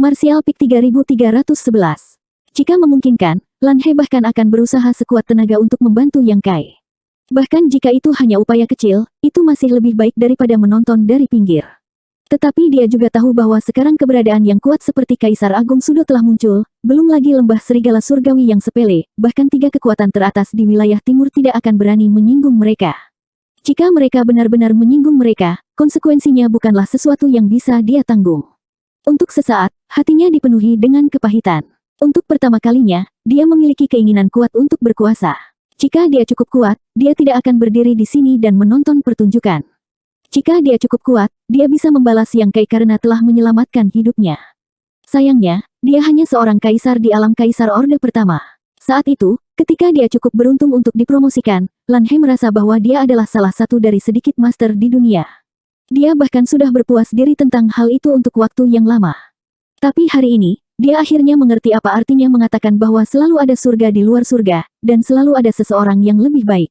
Martial Peak 3311. Jika memungkinkan, Lan He bahkan akan berusaha sekuat tenaga untuk membantu Yang Kai. Bahkan jika itu hanya upaya kecil, itu masih lebih baik daripada menonton dari pinggir. Tetapi dia juga tahu bahwa sekarang keberadaan yang kuat seperti Kaisar Agung Sudo telah muncul, belum lagi lembah serigala surgawi yang sepele, bahkan 3 kekuatan teratas di wilayah timur tidak akan berani menyinggung mereka. Jika mereka benar-benar menyinggung mereka, konsekuensinya bukanlah sesuatu yang bisa dia tanggung. Untuk sesaat, hatinya dipenuhi dengan kepahitan. Untuk pertama kalinya, dia memiliki keinginan kuat untuk berkuasa. Jika dia cukup kuat, dia tidak akan berdiri di sini dan menonton pertunjukan. Jika dia cukup kuat, dia bisa membalas Yang Kai karena telah menyelamatkan hidupnya. Sayangnya, dia hanya seorang kaisar di alam Kaisar Orde Pertama. Saat itu, ketika dia cukup beruntung untuk dipromosikan, Lan He merasa bahwa dia adalah salah satu dari sedikit master di dunia. Dia bahkan sudah berpuas diri tentang hal itu untuk waktu yang lama. Tapi hari ini, dia akhirnya mengerti apa artinya mengatakan bahwa selalu ada surga di luar surga, dan selalu ada seseorang yang lebih baik.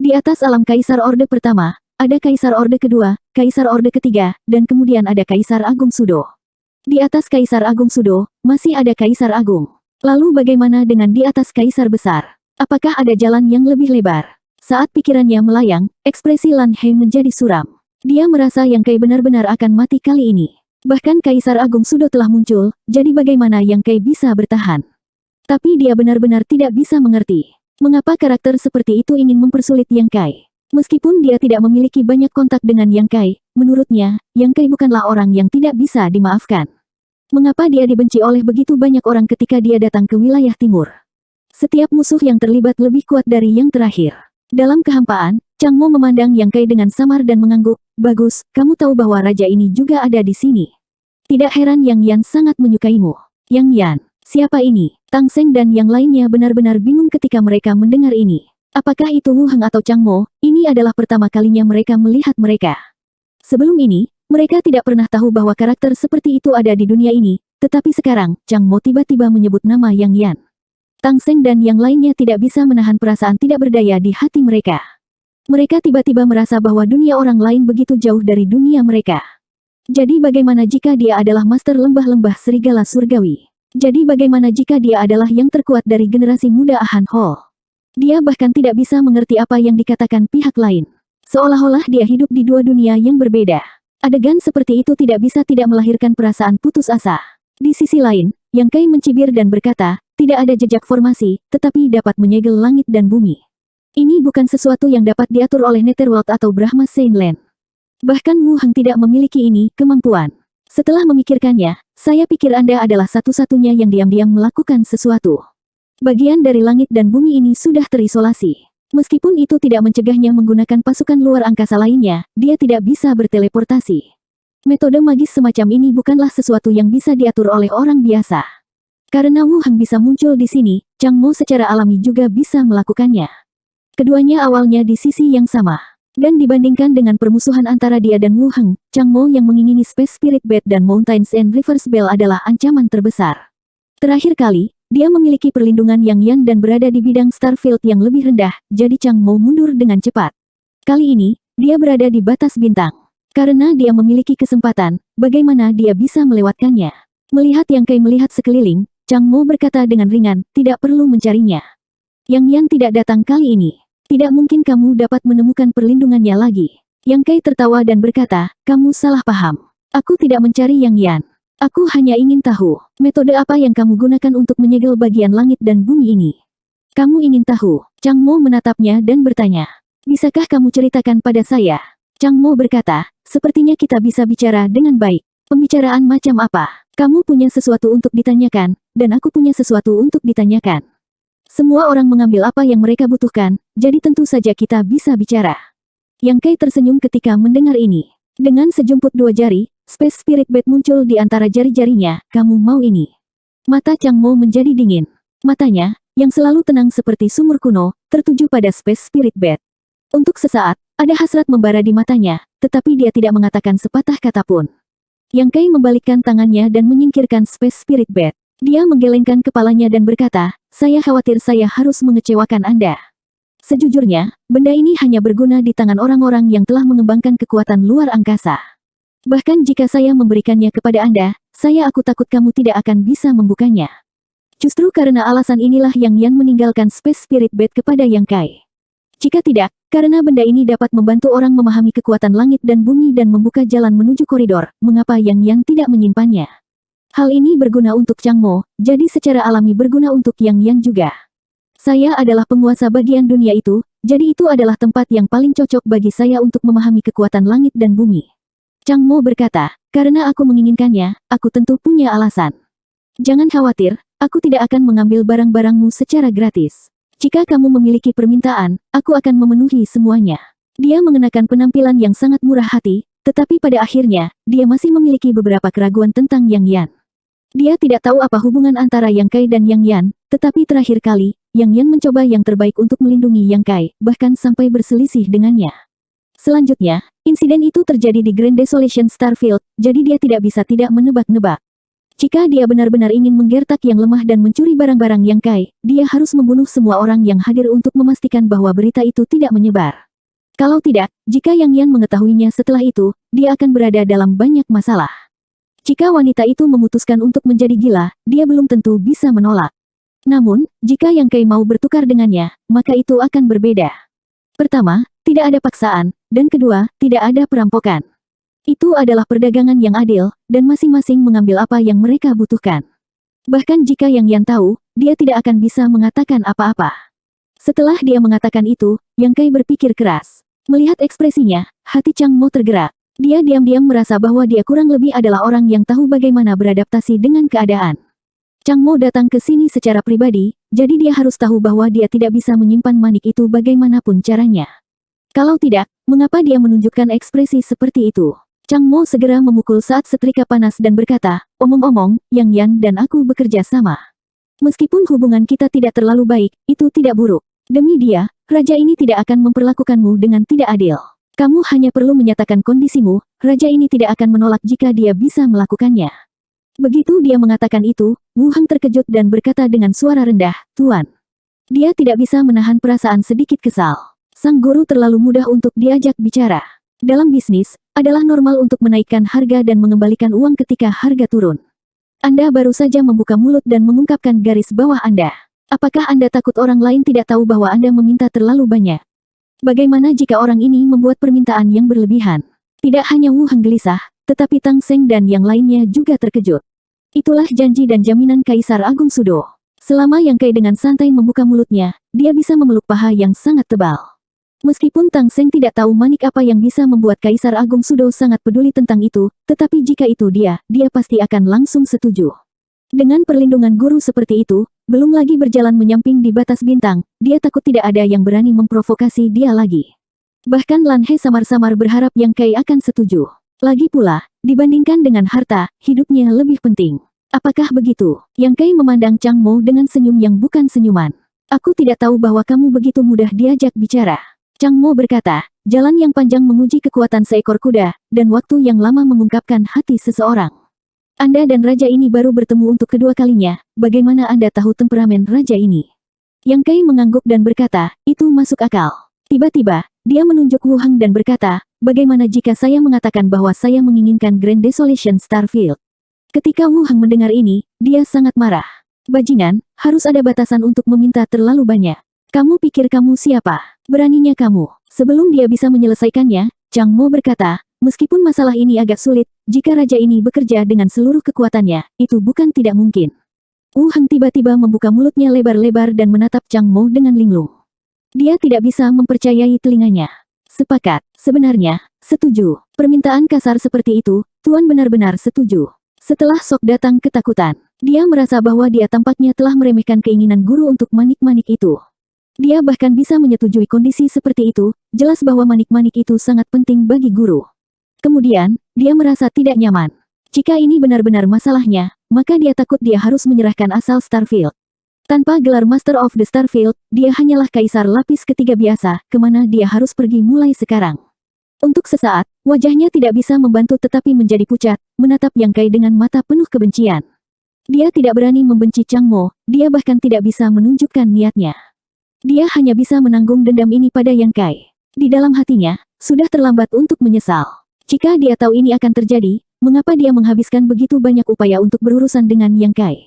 Di atas alam Kaisar Orde Pertama, ada Kaisar Orde Kedua, Kaisar Orde Ketiga, dan kemudian ada Kaisar Agung Sudo. Di atas Kaisar Agung Sudo, masih ada Kaisar Agung. Lalu bagaimana dengan di atas Kaisar Besar? Apakah ada jalan yang lebih lebar? Saat pikirannya melayang, ekspresi Lan He menjadi suram. Dia merasa Yang Kai benar-benar akan mati kali ini. Bahkan Kaisar Agung Sudo telah muncul, jadi bagaimana Yang Kai bisa bertahan? Tapi dia benar-benar tidak bisa mengerti. Mengapa karakter seperti itu ingin mempersulit Yang Kai? Meskipun dia tidak memiliki banyak kontak dengan Yang Kai, menurutnya, Yang Kai bukanlah orang yang tidak bisa dimaafkan. Mengapa dia dibenci oleh begitu banyak orang ketika dia datang ke wilayah timur? Setiap musuh yang terlibat lebih kuat dari yang terakhir. Dalam kehampaan, Chang Mo memandang Yang Kai dengan samar dan mengangguk. Bagus, kamu tahu bahwa raja ini juga ada di sini. Tidak heran Yang Yan sangat menyukaimu. Yang Yan, siapa ini? Tang Seng dan yang lainnya benar-benar bingung ketika mereka mendengar ini. Apakah itu Wu Heng atau Chang Mo? Ini adalah pertama kalinya mereka melihat mereka. Sebelum ini, mereka tidak pernah tahu bahwa karakter seperti itu ada di dunia ini, tetapi sekarang, Chang Mo tiba-tiba menyebut nama Yang Yan. Tang Seng dan yang lainnya tidak bisa menahan perasaan tidak berdaya di hati mereka. Mereka tiba-tiba merasa bahwa dunia orang lain begitu jauh dari dunia mereka. Jadi bagaimana jika dia adalah master lembah-lembah serigala surgawi? Jadi bagaimana jika dia adalah yang terkuat dari generasi muda Ahan Hall? Dia bahkan tidak bisa mengerti apa yang dikatakan pihak lain. Seolah-olah dia hidup di dua dunia yang berbeda. Adegan seperti itu tidak bisa tidak melahirkan perasaan putus asa. Di sisi lain, Yang Kai mencibir dan berkata, tidak ada jejak formasi, tetapi dapat menyegel langit dan bumi. Ini bukan sesuatu yang dapat diatur oleh Netherworld atau Brahma Saintland. Bahkan Wu Heng tidak memiliki ini kemampuan. Setelah memikirkannya, saya pikir Anda adalah satu-satunya yang diam-diam melakukan sesuatu. Bagian dari langit dan bumi ini sudah terisolasi. Meskipun itu tidak mencegahnya menggunakan pasukan luar angkasa lainnya, dia tidak bisa berteleportasi. Metode magis semacam ini bukanlah sesuatu yang bisa diatur oleh orang biasa. Karena Wu Heng bisa muncul di sini, Chang Mo secara alami juga bisa melakukannya. Keduanya awalnya di sisi yang sama. Dan dibandingkan dengan permusuhan antara dia dan Wu Heng, Chang Mo yang mengingini Space Spirit Bed dan Mountains and Rivers Bell adalah ancaman terbesar. Terakhir kali, dia memiliki perlindungan Yang Yan dan berada di bidang Starfield yang lebih rendah, jadi Chang Mo mundur dengan cepat. Kali ini, dia berada di batas bintang. Karena dia memiliki kesempatan, bagaimana dia bisa melewatkannya? Melihat Yang Kai melihat sekeliling, Chang Mo berkata dengan ringan, tidak perlu mencarinya. Yang Yan tidak datang kali ini. Tidak mungkin kamu dapat menemukan perlindungannya lagi. Yang Kai tertawa dan berkata, kamu salah paham. Aku tidak mencari Yang Yan. Aku hanya ingin tahu, metode apa yang kamu gunakan untuk menyegel bagian langit dan bumi ini. Kamu ingin tahu? Chang Mo menatapnya dan bertanya. Bisakah kamu ceritakan pada saya? Chang Mo berkata, sepertinya kita bisa bicara dengan baik. Pembicaraan macam apa? Kamu punya sesuatu untuk ditanyakan, dan aku punya sesuatu untuk ditanyakan. Semua orang mengambil apa yang mereka butuhkan, jadi tentu saja kita bisa bicara. Yang Kai tersenyum ketika mendengar ini. Dengan sejumput dua jari, Space Spirit Bed muncul di antara jari-jarinya, kamu mau ini? Mata Chang Mo menjadi dingin. Matanya, yang selalu tenang seperti sumur kuno, tertuju pada Space Spirit Bed. Untuk sesaat, ada hasrat membara di matanya, tetapi dia tidak mengatakan sepatah kata pun. Yang Kai membalikkan tangannya dan menyingkirkan Space Spirit Bed. Dia menggelengkan kepalanya dan berkata, saya khawatir saya harus mengecewakan Anda. Sejujurnya, benda ini hanya berguna di tangan orang-orang yang telah mengembangkan kekuatan luar angkasa. Bahkan jika saya memberikannya kepada Anda, aku takut kamu tidak akan bisa membukanya. Justru karena alasan inilah Yang Yan meninggalkan Space Spirit Bed kepada Yang Kai. Jika tidak, karena benda ini dapat membantu orang memahami kekuatan langit dan bumi dan membuka jalan menuju koridor, mengapa Yang Yan tidak menyimpannya? Hal ini berguna untuk Chang Mo, jadi secara alami berguna untuk Yang Yan juga. Saya adalah penguasa bagian dunia itu, jadi itu adalah tempat yang paling cocok bagi saya untuk memahami kekuatan langit dan bumi. Chang Mo berkata, karena aku menginginkannya, aku tentu punya alasan. Jangan khawatir, aku tidak akan mengambil barang-barangmu secara gratis. Jika kamu memiliki permintaan, aku akan memenuhi semuanya. Dia mengenakan penampilan yang sangat murah hati, tetapi pada akhirnya, dia masih memiliki beberapa keraguan tentang Yang Yan. Dia tidak tahu apa hubungan antara Yang Kai dan Yang Yan, tetapi terakhir kali, Yang Yan mencoba yang terbaik untuk melindungi Yang Kai, bahkan sampai berselisih dengannya. Selanjutnya, insiden itu terjadi di Grand Desolation Starfield, jadi dia tidak bisa tidak menebak-nebak. Jika dia benar-benar ingin menggertak yang lemah dan mencuri barang-barang Yang Kai, dia harus membunuh semua orang yang hadir untuk memastikan bahwa berita itu tidak menyebar. Kalau tidak, jika Yang Yan mengetahuinya setelah itu, dia akan berada dalam banyak masalah. Jika wanita itu memutuskan untuk menjadi gila, dia belum tentu bisa menolak. Namun, jika Yang Kai mau bertukar dengannya, maka itu akan berbeda. Pertama, tidak ada paksaan, dan kedua, tidak ada perampokan. Itu adalah perdagangan yang adil, dan masing-masing mengambil apa yang mereka butuhkan. Bahkan jika Yang Yan tahu, dia tidak akan bisa mengatakan apa-apa. Setelah dia mengatakan itu, Yang Kai berpikir keras. Melihat ekspresinya, hati Chang Mo tergerak. Dia diam-diam merasa bahwa dia kurang lebih adalah orang yang tahu bagaimana beradaptasi dengan keadaan. Chang Mo datang ke sini secara pribadi, jadi dia harus tahu bahwa dia tidak bisa menyimpan manik itu bagaimanapun caranya. Kalau tidak, mengapa dia menunjukkan ekspresi seperti itu? Chang Mo segera memukul saat setrika panas dan berkata, omong-omong, Yang Yan dan aku bekerja sama. Meskipun hubungan kita tidak terlalu baik, itu tidak buruk. Demi dia, raja ini tidak akan memperlakukanmu dengan tidak adil. Kamu hanya perlu menyatakan kondisimu, raja ini tidak akan menolak jika dia bisa melakukannya. Begitu dia mengatakan itu, Wu Heng terkejut dan berkata dengan suara rendah, Tuan. Dia tidak bisa menahan perasaan sedikit kesal. Sang guru terlalu mudah untuk diajak bicara. Dalam bisnis, adalah normal untuk menaikkan harga dan mengembalikan uang ketika harga turun. Anda baru saja membuka mulut dan mengungkapkan garis bawah Anda. Apakah Anda takut orang lain tidak tahu bahwa Anda meminta terlalu banyak? Bagaimana jika orang ini membuat permintaan yang berlebihan? Tidak hanya Wu Heng gelisah, tetapi Tang Seng dan yang lainnya juga terkejut. Itulah janji dan jaminan Kaisar Agung Sudo. Selama Yang Kai dengan santai membuka mulutnya, dia bisa memeluk paha yang sangat tebal. Meskipun Tang Seng tidak tahu manik apa yang bisa membuat Kaisar Agung Sudo sangat peduli tentang itu, tetapi jika itu dia pasti akan langsung setuju. Dengan perlindungan guru seperti itu, belum lagi berjalan menyamping di batas bintang, dia takut tidak ada yang berani memprovokasi dia lagi. Bahkan Lan He samar-samar berharap Yang Kai akan setuju. Lagi pula, dibandingkan dengan harta, hidupnya lebih penting. Apakah begitu? Yang Kai memandang Chang Mo dengan senyum yang bukan senyuman. Aku tidak tahu bahwa kamu begitu mudah diajak bicara. Chang Mo berkata, jalan yang panjang menguji kekuatan seekor kuda, dan waktu yang lama mengungkapkan hati seseorang. Anda dan raja ini baru bertemu untuk kedua kalinya, bagaimana Anda tahu temperamen raja ini? Yang Kai mengangguk dan berkata, itu masuk akal. Tiba-tiba, dia menunjuk Wu Heng dan berkata, bagaimana jika saya mengatakan bahwa saya menginginkan Grand Desolation Starfield? Ketika Wu Heng mendengar ini, dia sangat marah. Bajingan, harus ada batasan untuk meminta terlalu banyak. Kamu pikir kamu siapa? Beraninya kamu. Sebelum dia bisa menyelesaikannya, Chang Mo berkata, meskipun masalah ini agak sulit, jika raja ini bekerja dengan seluruh kekuatannya, itu bukan tidak mungkin. Wu Heng tiba-tiba membuka mulutnya lebar-lebar dan menatap Chang Mo dengan linglung. Dia tidak bisa mempercayai telinganya. Sepakat, sebenarnya, setuju. Permintaan kasar seperti itu, Tuan benar-benar setuju. Setelah Sok datang ketakutan, dia merasa bahwa dia tampaknya telah meremehkan keinginan guru untuk manik-manik itu. Dia bahkan bisa menyetujui kondisi seperti itu, jelas bahwa manik-manik itu sangat penting bagi guru. Kemudian, dia merasa tidak nyaman. Jika ini benar-benar masalahnya, maka dia takut dia harus menyerahkan asal Starfield. Tanpa gelar Master of the Starfield, dia hanyalah kaisar lapis ketiga biasa, kemana dia harus pergi mulai sekarang. Untuk sesaat, wajahnya tidak bisa membantu tetapi menjadi pucat, menatap Yang Kai dengan mata penuh kebencian. Dia tidak berani membenci Chang Mo, dia bahkan tidak bisa menunjukkan niatnya. Dia hanya bisa menanggung dendam ini pada Yang Kai. Di dalam hatinya, sudah terlambat untuk menyesal. Jika dia tahu ini akan terjadi, mengapa dia menghabiskan begitu banyak upaya untuk berurusan dengan Yang Kai?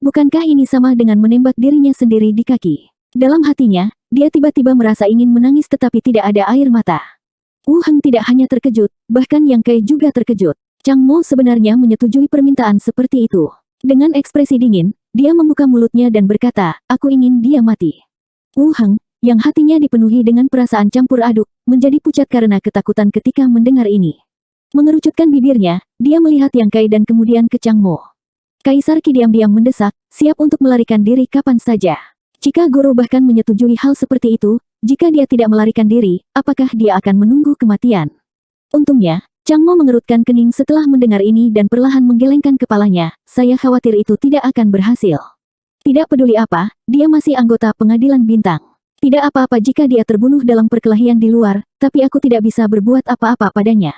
Bukankah ini sama dengan menembak dirinya sendiri di kaki? Dalam hatinya, dia tiba-tiba merasa ingin menangis tetapi tidak ada air mata. Wu Heng tidak hanya terkejut, bahkan Yang Kai juga terkejut. Chang Mo sebenarnya menyetujui permintaan seperti itu. Dengan ekspresi dingin, dia membuka mulutnya dan berkata, aku ingin dia mati. Wu Heng, yang hatinya dipenuhi dengan perasaan campur aduk, menjadi pucat karena ketakutan ketika mendengar ini. Mengerucutkan bibirnya, dia melihat Yang Kai dan kemudian ke Chang Mo. Kaisar Qi diam-diam mendesak, siap untuk melarikan diri kapan saja. Jika guru bahkan menyetujui hal seperti itu, jika dia tidak melarikan diri, apakah dia akan menunggu kematian? Untungnya, Chang Mo mengerutkan kening setelah mendengar ini dan perlahan menggelengkan kepalanya, saya khawatir itu tidak akan berhasil. Tidak peduli apa, dia masih anggota pengadilan bintang. Tidak apa-apa jika dia terbunuh dalam perkelahian di luar, tapi aku tidak bisa berbuat apa-apa padanya.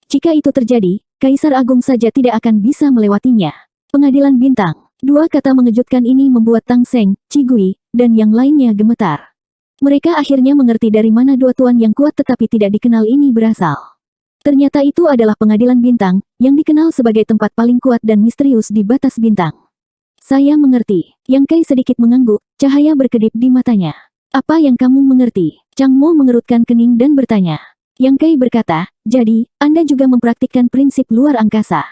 Jika itu terjadi, Kaisar Agung saja tidak akan bisa melewatinya. Pengadilan bintang. Dua kata mengejutkan ini membuat Tang Seng, Qi Gui, dan yang lainnya gemetar. Mereka akhirnya mengerti dari mana dua tuan yang kuat tetapi tidak dikenal ini berasal. Ternyata itu adalah pengadilan bintang, yang dikenal sebagai tempat paling kuat dan misterius di batas bintang. Saya mengerti. Yang Kai sedikit mengangguk, cahaya berkedip di matanya. Apa yang kamu mengerti? Chang Mo mengerutkan kening dan bertanya. Yang Kai berkata, jadi, Anda juga mempraktikkan prinsip luar angkasa.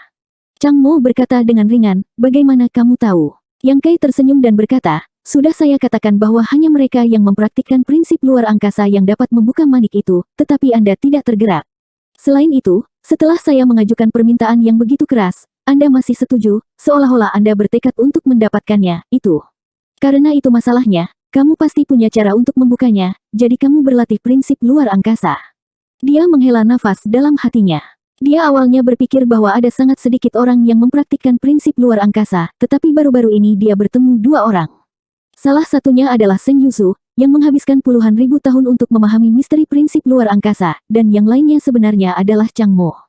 Chang Mo berkata dengan ringan, bagaimana kamu tahu? Yang Kai tersenyum dan berkata, sudah saya katakan bahwa hanya mereka yang mempraktikkan prinsip luar angkasa yang dapat membuka manik itu, tetapi Anda tidak tergerak. Selain itu, setelah saya mengajukan permintaan yang begitu keras, Anda masih setuju, seolah-olah Anda bertekad untuk mendapatkannya, itu. Karena itu masalahnya, kamu pasti punya cara untuk membukanya, jadi kamu berlatih prinsip luar angkasa. Dia menghela nafas dalam hatinya. Dia awalnya berpikir bahwa ada sangat sedikit orang yang mempraktikkan prinsip luar angkasa, tetapi baru-baru ini dia bertemu dua orang. Salah satunya adalah Seng Yusu, yang menghabiskan puluhan ribu tahun untuk memahami misteri prinsip luar angkasa, dan yang lainnya sebenarnya adalah Chang Mo.